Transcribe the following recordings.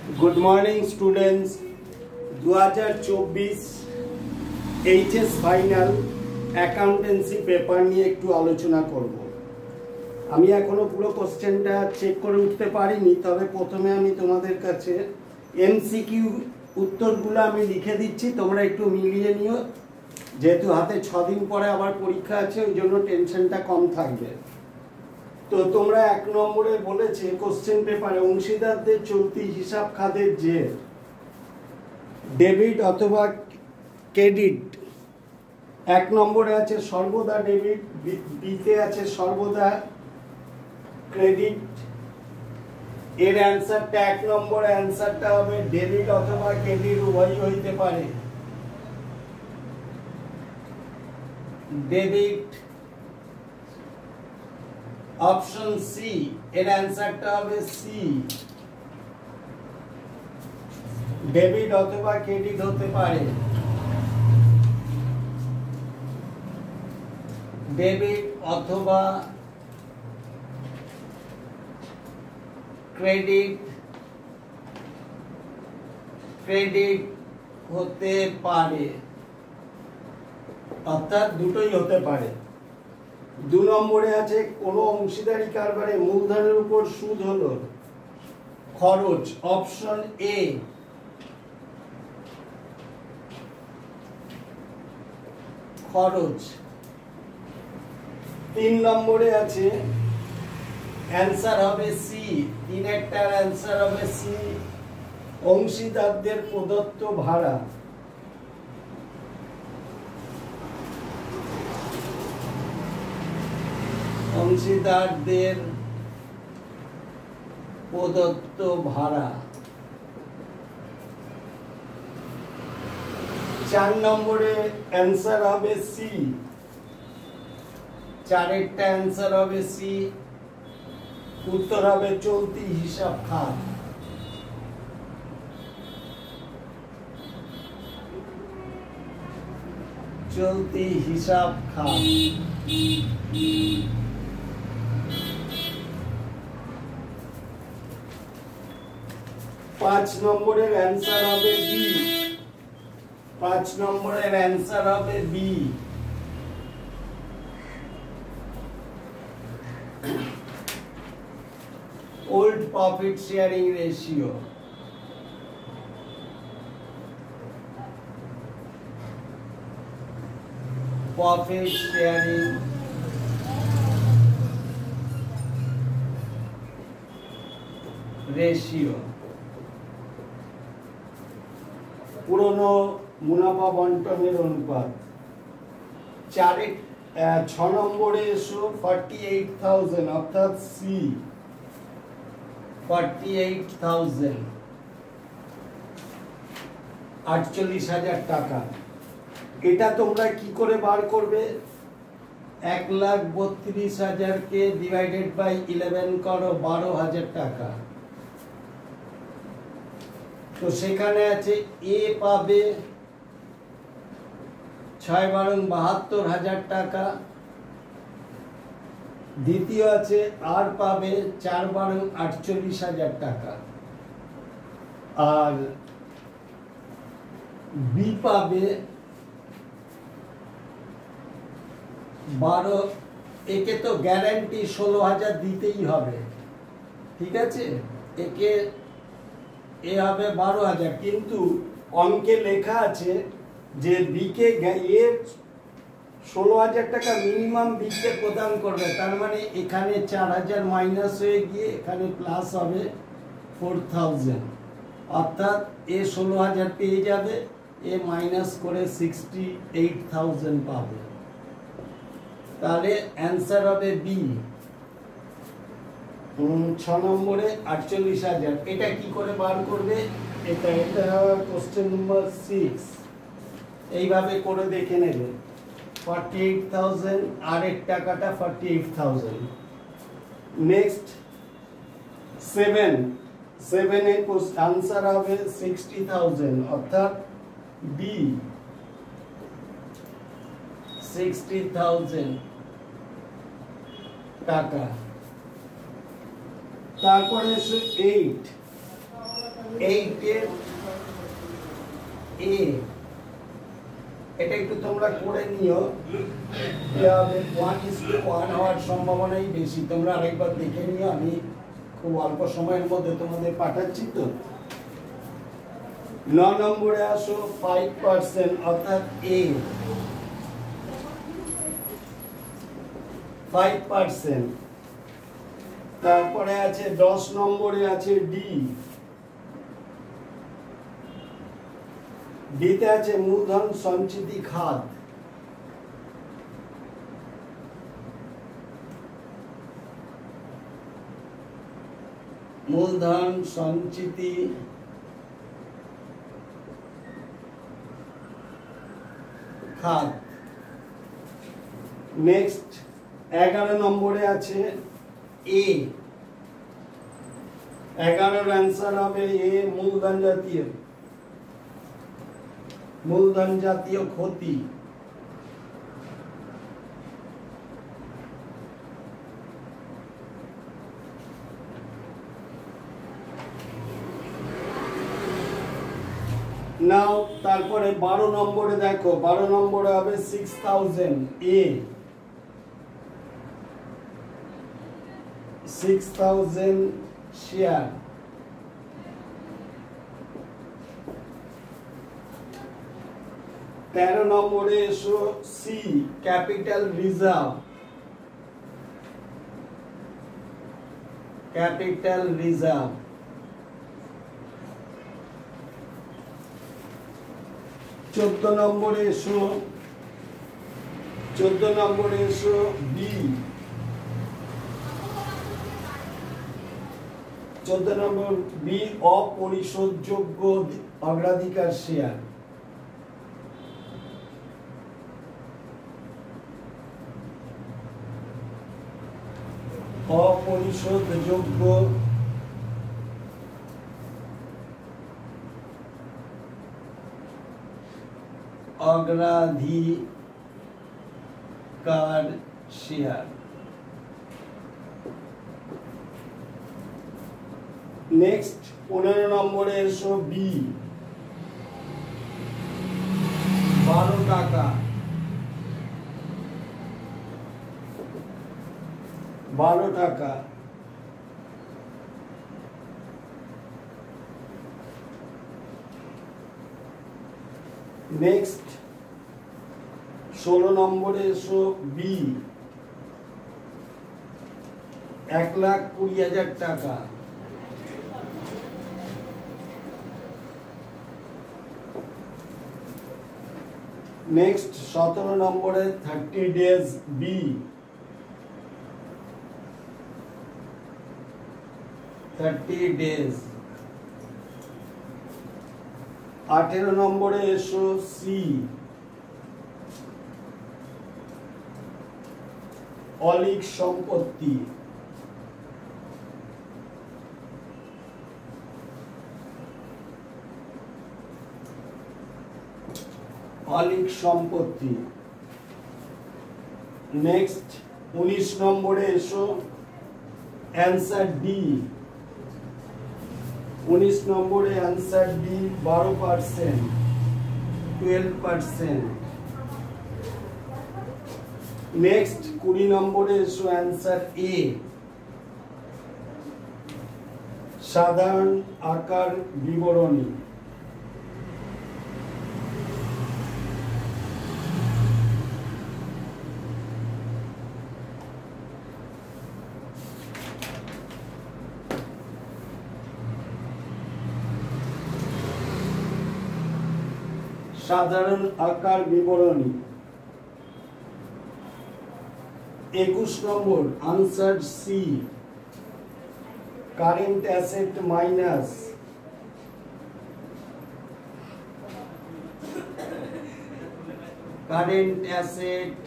Good morning students 2024 HS final accountancy paper নিয়ে একটু আলোচনা করব। আমি এখনো পুরো কোশ্চেনটা চেক করে উঠতে পারিনি, তবে প্রথমে আমি তোমাদের কাছে এমসিকিউ উত্তরগুলো আমি লিখে দিচ্ছি, তোমরা একটু মিলিয়ে নিও। যেহেতু হাতে 6 দিন পরে আবার পরীক্ষা আছে, ওই জন্য টেনশনটা কম থাকবে। তো তোমরা 1 নম্বরে বলেছে কোশ্চেন পেপারে অংশীদারদের চলতি হিসাব খাতের যে ডেবিট অথবা ক্রেডিট 1 নম্বরে আছে সর্বদা ডেবিট, বিতে আছে সর্বদা ক্রেডিট। এর অ্যান্সারটা 1 নম্বরে অ্যান্সারটা হবে ডেবিট অথবা ক্রেডিট উভয়ই হইতে পারে। ডেবিট অপশন সি, এর অ্যান্সারটা হবে সি, ডেবিট অথবা ক্রেডিট হতে পারে। ডেবিট অথবা ক্রেডিট হতে পারে, অর্থাৎ দুটোই হতে পারে। 2 নম্বরে আছে কোন অংশীদারি কারবারে মূলধনের উপর সুদ হলো খরচ, অপশন এ, খরচ। 3 নম্বরে আছে অ্যান্সার হবে সি, 3-এরটার অ্যান্সার হবে সি, অংশীদারদের প্রদত্ত ভাড়া। অংশীদারদের প্রদত্ত ভাড়া। 4 নম্বরে অ্যান্সার হবে সি, 4-এরটা অ্যান্সার হবে সি, উত্তর হবে চলতি হিসাব খাত। চলতি হিসাব খাত। 5 নম্বরের অ্যান্সার হবে বি, 5 নম্বরের অ্যান্সার হবে B. Old profit sharing ratio. Profit sharing ratio, পুরনো মুনাফা বন্টনের অনুপাত। 6 নম্বরে এসো 48,000, অর্থাৎ সি, 48,000, 48,000 টাকা। এটা তোমরা কি করে বার করবে? 1,32,000 কে ডিভাইডেড বাই 11 করো, 12,000 টাকা। তো সেখানে আছে এ পাবে 6-12-72,000 টাকা, দ্বিতীয় আছে আর পাবে 4-48,000 টাকা, আর বি পাবে 12। একে তো গ্যারান্টি 16,000 দিতেই হবে, ঠিক আছে, একে এ হবে 12,000, কিন্তু অঙ্কে লেখা আছে যে বিকে 16,000 টাকা মিনিমাম বিকে প্রদান করবে। তার মানে এখানে 4,000 মাইনাস হয়ে গিয়ে এখানে প্লাস হবে 4,000, অর্থাৎ এ 16,000 পেয়ে যাবে, এ মাইনাস করে 68,000 পাবে। তাহলে অ্যান্সার হবে বি, 6 নম্বরে 48,000। এটা কি করে বার করবে? এটা কোশ্চেন নাম্বার 6, এইভাবে করে দেখে নেবে। 48,000 আর এর টাকাটা 48,000। নেক্সট 7 এর আনসার হবে 60,000, অর্থাৎ বি, 60,000 টাকা। তারপরে এসে 8 8 এ এটা একটু তোমরা করে নিও, 1:1 হওয়ার সম্ভাবনাই বেশি। তোমরা আরেকবার দেখে নিও, আমি খুব অল্প সময়ের মধ্যে তোমাদের পাঠাচ্ছি। তো 9 নম্বরে আসো 5%, অর্থাৎ এ 5%। তারপরে আছে 10 নম্বরে আছে ডি, ডিতে আছে মূলধন সঞ্চিতি খাত। মূলধন সঞ্চিতি খাত। নেক্সট 11 নম্বরে আছে এ, 11 অ্যান্সার হবে এ, মূলধন জাতীয় ক্ষতি। নাও তারপরে 12 নম্বরে দেখো, 12 নম্বরে হবে 6000 এ, 6000 শেয়ার। তেরো নম্বরে এসো C, capital reserve. Capital reserve. 14 নম্বরে এসো, 14 নম্বরে এসো বি, 14 নম্বর বি, অপরিশোধযোগ্য অগ্রাধিকার শেয়ার। অপরিশোধযোগ্য অগ্রাধিকার শেয়ার। নেক্সট 15 নম্বরে এসো বি, 12 টাকা, 12 টাকা। নেক্সট 16 নম্বরে এসো বি, 1,20,000 টাকা। নেক্সট 17 নম্বরে 30 ডেজ বি, 30 ডেজ। 18 নম্বরে এসো সি, অলিক সম্পত্তি। অলিক সম্পত্তি। নেক্সট 19 নম্বরে এসো অ্যান্সার ডি, 19 নম্বরে অ্যান্সার ডি 12%, 12%। নেক্সট 20 নম্বরে এসো অ্যান্সার এ, সাধারণ আকার বিবরণী। সাধারণ আকার বিবরণী। 21 নম্বর answer c, current asset minus current asset,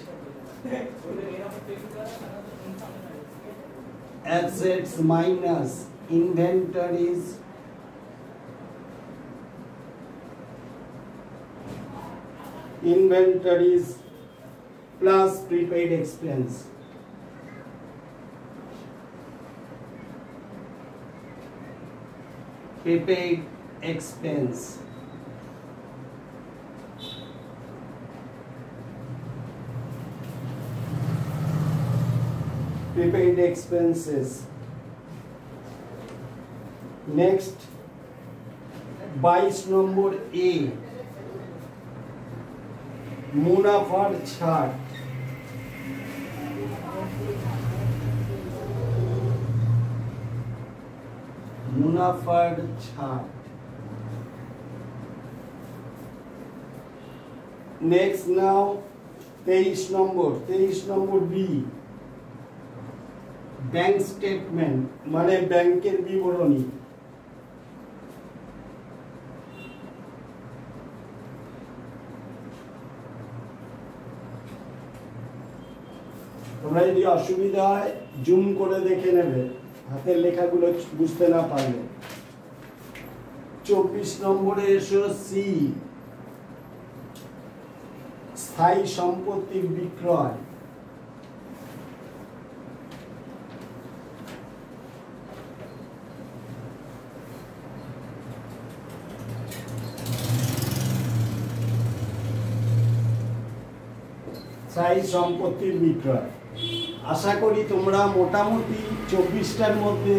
assets minus inventories, inventories plus prepaid expense। prepaid expense. Prepaid expenses. Next, 22 number A, মুনাফার ছাড়। মুনাফার ছাড়। নেক্সট নাও 23 নম্বর বি, ব্যাংক স্টেটমেন্ট মানে ব্যাংকের বিবরণী। তোমরা যদি অসুবিধা হয় জুম করে দেখে নেবে, হাতের লেখাগুলো বুঝতে না পারলে। 24 নম্বরে এসো সি, স্থায়ী সম্পত্তির বিক্রয়। স্থায়ী সম্পত্তির বিক্রয়। আশা করি তোমরা মোটামুটি 24টার মধ্যে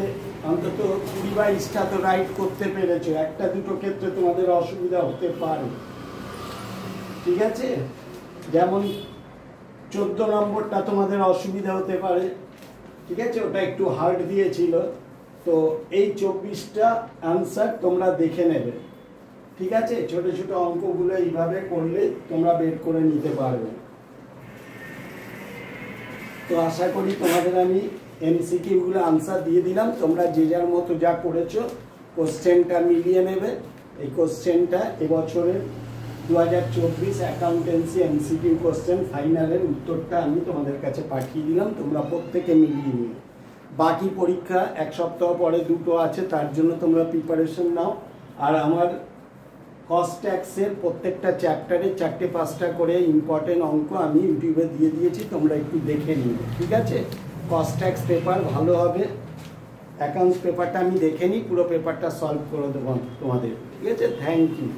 অন্তত 20-22টা তো রাইট করতে পেরেছো। একটা দুটো ক্ষেত্রে তোমাদের অসুবিধা হতে পারে, ঠিক আছে? যেমন 14 নম্বরটা তোমাদের অসুবিধা হতে পারে, ঠিক আছে? ওটা একটু হার্ড দিয়েছিল। তো এই 24টা আনসার তোমরা দেখে নেবে, ঠিক আছে? ছোট ছোট অঙ্কগুলো এইভাবে করলে তোমরা বের করে নিতে পারবে। তো আশা করি তোমাদের আমি এমসিকিউগুলো আনসার দিয়ে দিলাম। তোমরা যে যার মতো যা করেছো কোশ্চেনটা মিলিয়ে নেবে। এই কোশ্চেনটা এবছরের 2024 অ্যাকাউন্টেন্সি এমসিকিউ কোশ্চেন ফাইনালের উত্তরটা আমি তোমাদের কাছে পাঠিয়ে দিলাম, তোমরা প্রত্যেকে মিলিয়ে নিও। বাকি পরীক্ষা এক সপ্তাহ পরে দুটো আছে, তার জন্য তোমরা প্রিপারেশন নাও। আর আমার কস্ট ট্যাক্সের প্রত্যেকটা চ্যাপ্টারে 4-5টা করে ইম্পর্টেন্ট অঙ্ক আমি ইউটিউবে দিয়ে দিয়েছি, তোমরা একটু দেখে নিও, ঠিক আছে? কস্ট ট্যাক্স পেপার ভালো হবে, অ্যাকাউন্টস পেপারটা আমি দেখে নিই, পুরো পেপারটা সলভ করে দেবো তোমাদের, ঠিক আছে? Thank you.